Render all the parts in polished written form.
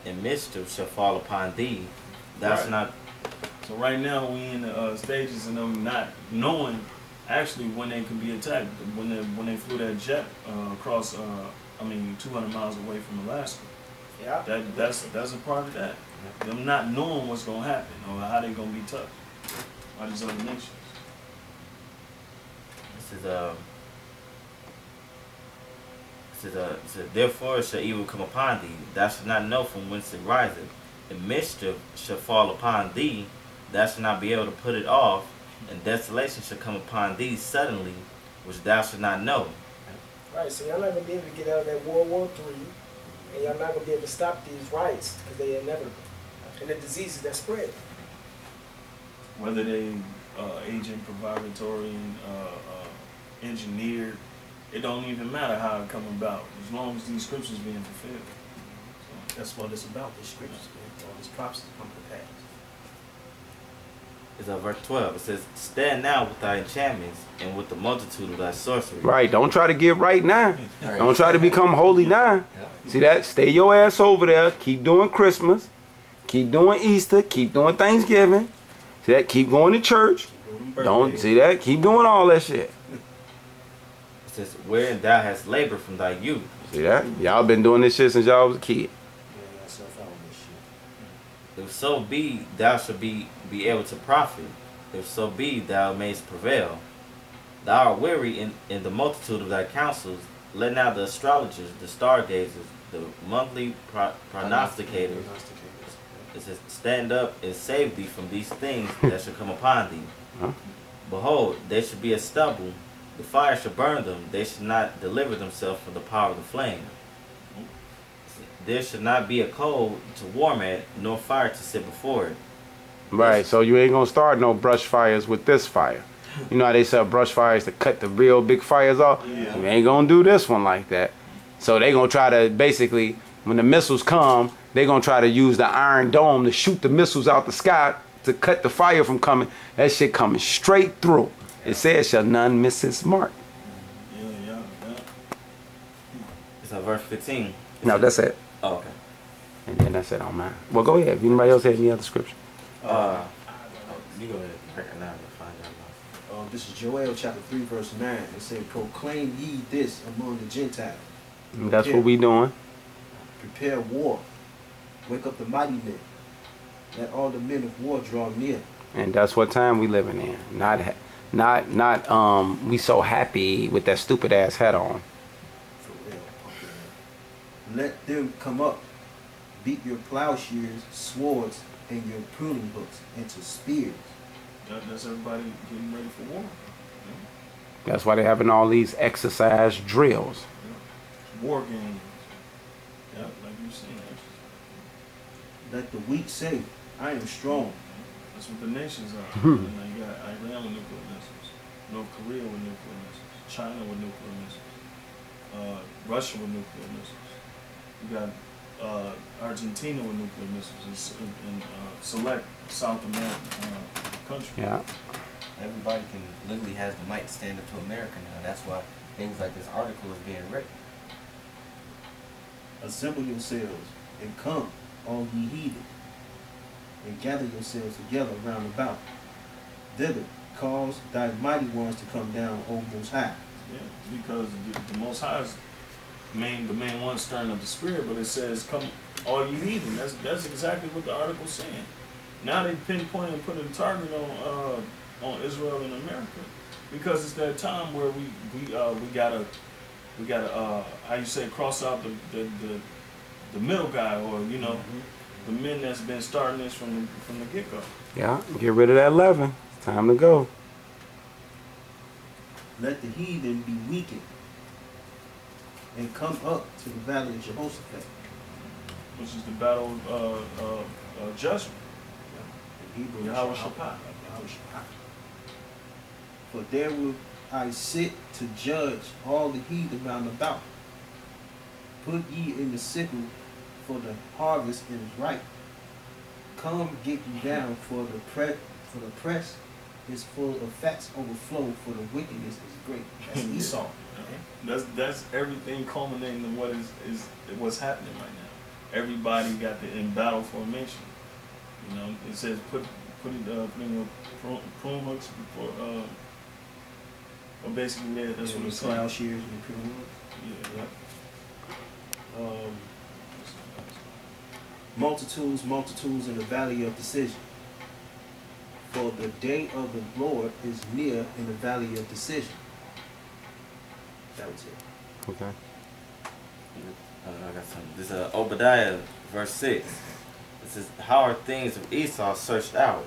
and mischief shall fall upon thee. That's not. So right now we in the stages of them not knowing actually when they can be attacked. When they flew that jet across, 200 miles away from Alaska. Yeah. That's a part of that. Them not knowing what's gonna happen or how they gonna be touched by these other nations. It says, therefore shall evil come upon thee, thou shalt not know from whence it riseth, and mischief shall fall upon thee, thou shalt not be able to put it off, and desolation shall come upon thee suddenly, which thou shalt not know. Right, so y'all not going to be able to get out of that World War III, and y'all not going to be able to stop these riots, because they are inevitable. And the diseases that spread. Whether they agent, provocatorian, engineered, it don't even matter how it come about, as long as these scriptures being fulfilled. So that's what it's about, the scriptures, all these prophecies come to pass. It's verse 12. It says, stand now with thy enchantments and with the multitude of thy sorcery. Right. Don't try to get right now. Don't try to become holy now. See that? Stay your ass over there. Keep doing Christmas. Keep doing Easter. Keep doing Thanksgiving. See that? Keep going to church. Don't see that? Keep doing all that shit. It says, wherein thou hast labored from thy youth. See that? Y'all been doing this shit since y'all was a kid. If so be, thou shalt be able to profit. If so be, thou mayst prevail. Thou art weary in the multitude of thy counsels. Let now the astrologers, the stargazers, the monthly prognosticators, it says, stand up and save thee from these things that shall come upon thee. Huh? Behold, they should be as stubble. The fire shall burn them. They should not deliver themselves from the power of the flame. There should not be a coal to warm at, nor fire to sit before it. Right, so you ain't gonna start no brush fires with this fire. You know how they sell brush fires to cut the real big fires off? Yeah. You ain't gonna do this one like that. So they gonna try to basically, when the missiles come, they gonna try to use the Iron Dome to shoot the missiles out the sky to cut the fire from coming. That shit coming straight through. It says, shall none miss its mark. Yeah. It's verse 15. No, that's it. Oh, okay. And then that's it on mine. Well, go ahead. If anybody else have any other scripture? You go ahead. Break it down and find out. This is Joel chapter 3 verse 9. It said, proclaim ye this among the Gentiles. And that's what we doing. Prepare war. Wake up the mighty men. Let all the men of war draw near. And that's what time we living in. Not we so happy with that stupid ass hat on. For real. Let them come up. Beat your plowshares, swords, and your pruning hooks into spears. That's everybody getting ready for war. Yeah. That's why they're having all these exercise drills. Yeah. War games. Yeah, like you've seen. Let the weak say, I am strong. That's what the nations are. And you got Iran with nuclear missiles, North Korea with nuclear missiles, China with nuclear missiles, Russia with nuclear missiles. You got Argentina with nuclear missiles and select South American countries. Yeah. Everybody can literally has the might to stand up to America now. That's why things like this article is being written. Assemble yourselves and come, all ye heathen, and gather yourselves together round about. Thither cause thy mighty ones to come down, O Most High. Yeah, because the Most High is the main one stirring up the spirit, but it says, come all you heathen. That's exactly what the article's saying. Now they pinpoint and put a target on Israel and America, because it's that time where we gotta how you say, cross out the middle guy, or the men that's been starting this from the get-go. Yeah, get rid of that leaven. It's time to go. Let the heathen be weakened and come up to the valley of Jehoshaphat, which is the battle of judgment. In Hebrew, Yahweh Shaphat. For there will I sit to judge all the heathen round about. Put ye in the sickle, for the harvest is ripe. Come, get you down, for the press is full of fats overflow, for the wickedness is great. That's Esau. That's everything culminating in what's happening right now. everybody got the in battle formation. You know, it says put in your prune hooks before. Well, basically that's what it's saying. Plowshares and prune hooks. Yeah. Multitudes in the valley of decision. For the day of the Lord is near in the valley of decision. That was it. Okay. I got something. This is Obadiah, verse 6. It says, how are things of Esau searched out?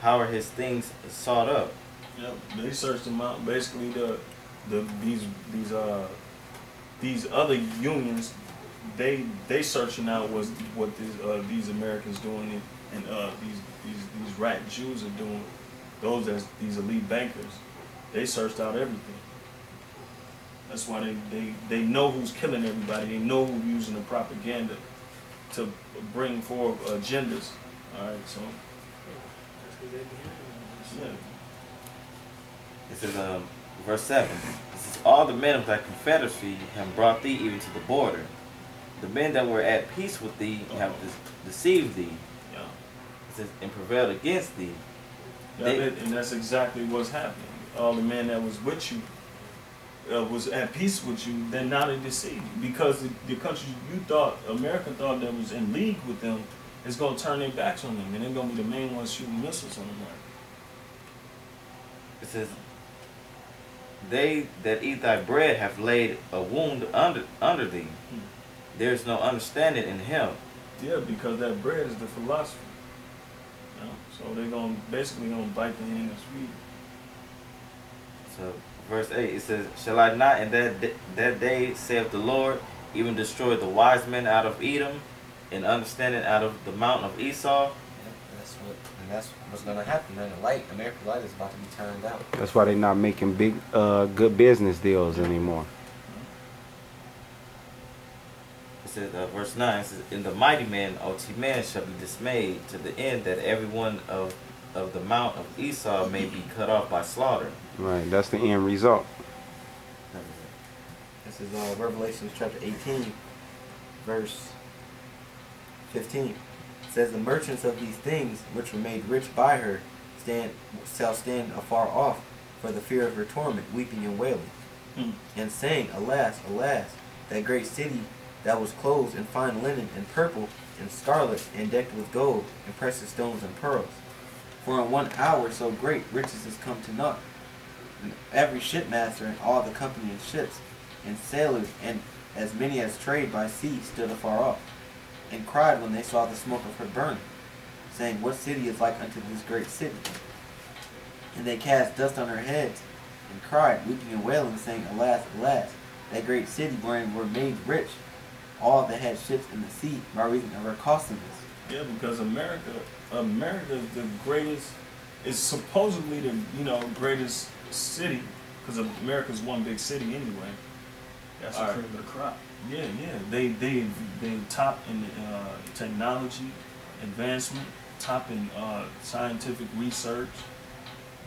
How are his things sought up? Yep, they searched them out. Basically, these other unions, they searching out what these Americans doing, and these rat Jews are doing. These elite bankers, they searched out everything. That's why they know who's killing everybody. They know who's using the propaganda to bring forth agendas. All right, so yeah. It says, verse 7. It says, all the men of thy confederacy have brought thee even to the border. The men that were at peace with thee have deceived thee. Yeah. It says, and prevailed against thee. And that's exactly what's happening. All the men that was with you was at peace with you, then now they deceive you. Because the country America thought that was in league with them is going to turn their backs on them, and they're going to be the main ones shooting missiles on America. It says, they that eat thy bread have laid a wound under thee. There is no understanding in him. Yeah, because that bread is the philosophy. You know? So they're basically gonna bite the hand that's feeding. So verse 8, it says, shall I not in that day, saith the Lord, even destroy the wise men out of Edom, and understanding out of the mountain of Esau? That's what's gonna happen. Man, American light is about to be turned out. That's why they're not making big, good business deals anymore. It says, verse 9, it says, and the mighty men, men, shall be dismayed, to the end that every one of the mount of Esau may be cut off by slaughter. Right, that's the end result. This is Revelation chapter 18, verse 15. It says, the merchants of these things, which were made rich by her, shall stand afar off for the fear of her torment, weeping and wailing, and saying, alas, alas, that great city that was clothed in fine linen and purple and scarlet and decked with gold and precious stones and pearls. For in 1 hour so great riches is come to naught. And every shipmaster and all the company of ships and sailors and as many as trade by sea stood afar off, and cried when they saw the smoke of her burning, saying, what city is like unto this great city? And they cast dust on her heads, and cried, weeping and wailing, saying, alas, alas, that great city wherein were made rich all that had ships in the sea by reason of her costliness. Yeah, because America is the greatest, is supposedly the greatest city, because America's one big city anyway. That's the cream of the crop. Yeah, they top in technology advancement, top in scientific research,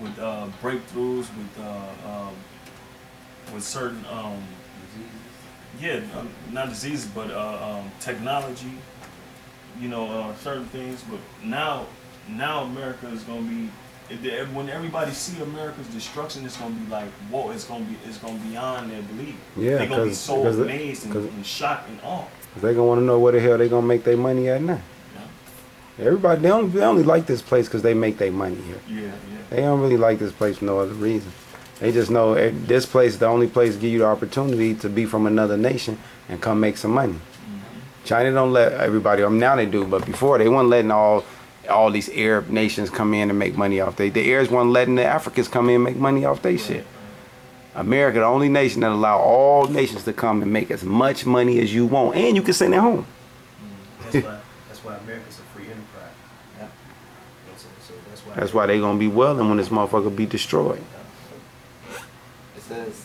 with breakthroughs with certain not diseases, but technology. Certain things. But now America is gonna be. When everybody see America's destruction, it's gonna be like, whoa! It's gonna be beyond their belief. Yeah, they're gonna be so amazed and shocked and awe. They gonna want to know where the hell they gonna make their money at now. Yeah. Everybody, they only like this place because they make their money here. Yeah. They don't really like this place for no other reason. They just know this place is the only place to give you the opportunity to be from another nation and come make some money. China don't let everybody. Now they do, but before they weren't letting all these Arab nations come in and make money off the Arabs weren't letting the Africans come in and make money off their shit. America, the only nation that allow all nations to come and make as much money as you want, and you can send it home. That's why America's a free enterprise. Yeah. So that's why they gonna be welling when this motherfucker be destroyed. It says,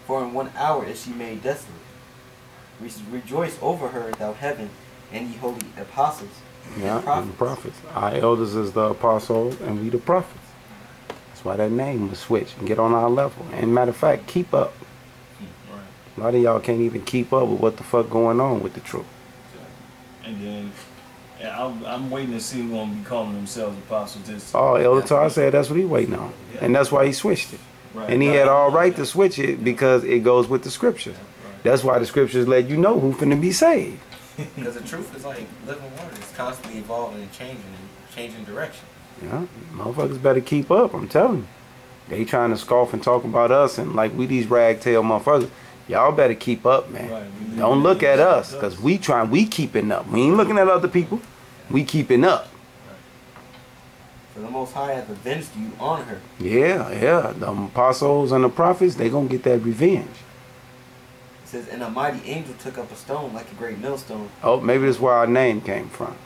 for in 1 hour is she made desolate. Rejoice over her, thou heaven, and ye holy apostles. Yeah, and the prophets. Our elders is the apostles, and we the prophets. That's why that name was switched and get on our level. And matter of fact, keep up. A lot of y'all can't even keep up with what the fuck going on with the truth. And then I'm waiting to see who's gonna be calling themselves apostles this. Oh, Elder Tar said that's what he waiting on. And that's why he switched it. Right. And he had all right to switch it because it goes with the scriptures. Right. That's why the scriptures let you know who finna be saved. Because the truth is like living water. It's constantly evolving and changing direction. Yeah, motherfuckers better keep up, I'm telling you. They trying to scoff and talk about us and like we these ragtail motherfuckers. Y'all better keep up, man. Right. Don't look at us, because we keeping up. We ain't looking at other people. We keeping up. For the Most High hath avenged you on her. Yeah. The apostles and the prophets, they gonna get that revenge. It says, and a mighty angel took up a stone like a great millstone, Oh, maybe that's where our name came from.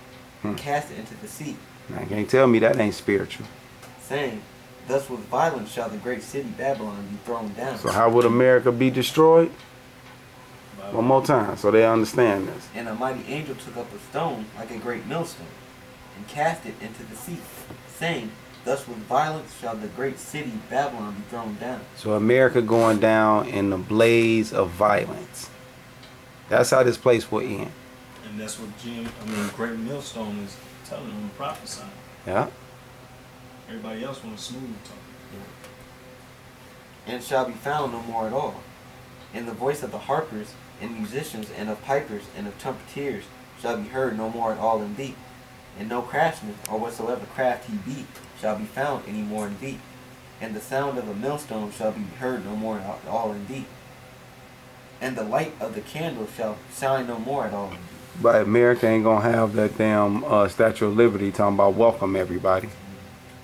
and cast it into the sea, Now, can't tell me that ain't spiritual. saying, thus with violence shall the great city Babylon be thrown down. So how would America be destroyed? One more time so they understand this. And a mighty angel took up a stone like a great millstone, and cast it into the sea, saying, thus with violence shall the great city Babylon be thrown down. So America going down in the blaze of violence. That's how this place will end. And that's what Great Millstone is telling them, prophesying. Yeah. Everybody else want to smooth talk. And shall be found no more at all. And the voice of the harpers and musicians and of pipers and of trumpeters shall be heard no more at all in thee. And no craftsman or whatsoever craft he be shall be found any more in thee. And the sound of a millstone shall be heard no more at all in thee. And the light of the candle shall shine no more at all in thee. But America ain't gonna have that damn Statue of Liberty talking about welcome everybody.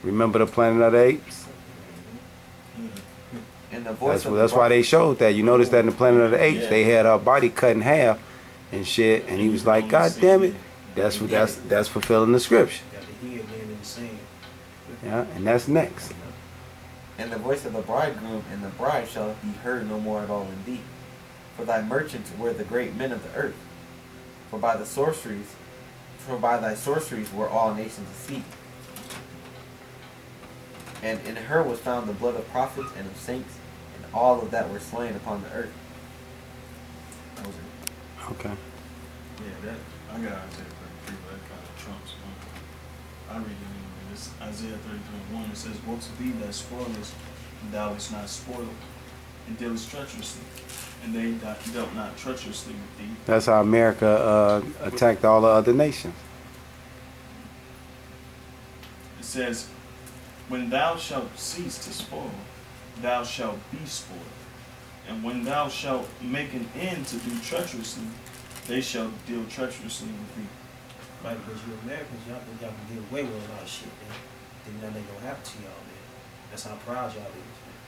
Remember the Planet of the Apes? And the voice That's why they showed that. You notice that in the Planet of the Apes, they had our body cut in half and shit, and he was like, God damn it, that's fulfilling the scripture. Got the heel laying in the sand. Yeah, and that's next. And the voice of the bridegroom and the bride shall be heard no more at all in thee. For thy merchants were the great men of the earth. For by thy sorceries were all nations deceived. And in her was found the blood of prophets and of saints, and all of that were slain upon the earth. That was it. Okay. Yeah, that I got Isaiah 33, but that kind of trumps one. I read it anyway. It's Isaiah 33:1. It says, woe to thee that spoilest, and thou wast not spoiled, and dealest treacherously, and they dealt not treacherously with thee. That's how America attacked all the other nations. It says, when thou shalt cease to spoil, thou shalt be spoiled. And when thou shalt make an end to do treacherously, they shall deal treacherously with thee. Right, because you Americans, y'all think y'all can get away with a lot of shit, man. Think nothing ain't gonna happen to y'all, man. That's how proud y'all is, man.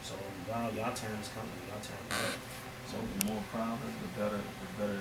So y'all turn is coming. Y'all turn is coming. So the more proud, the better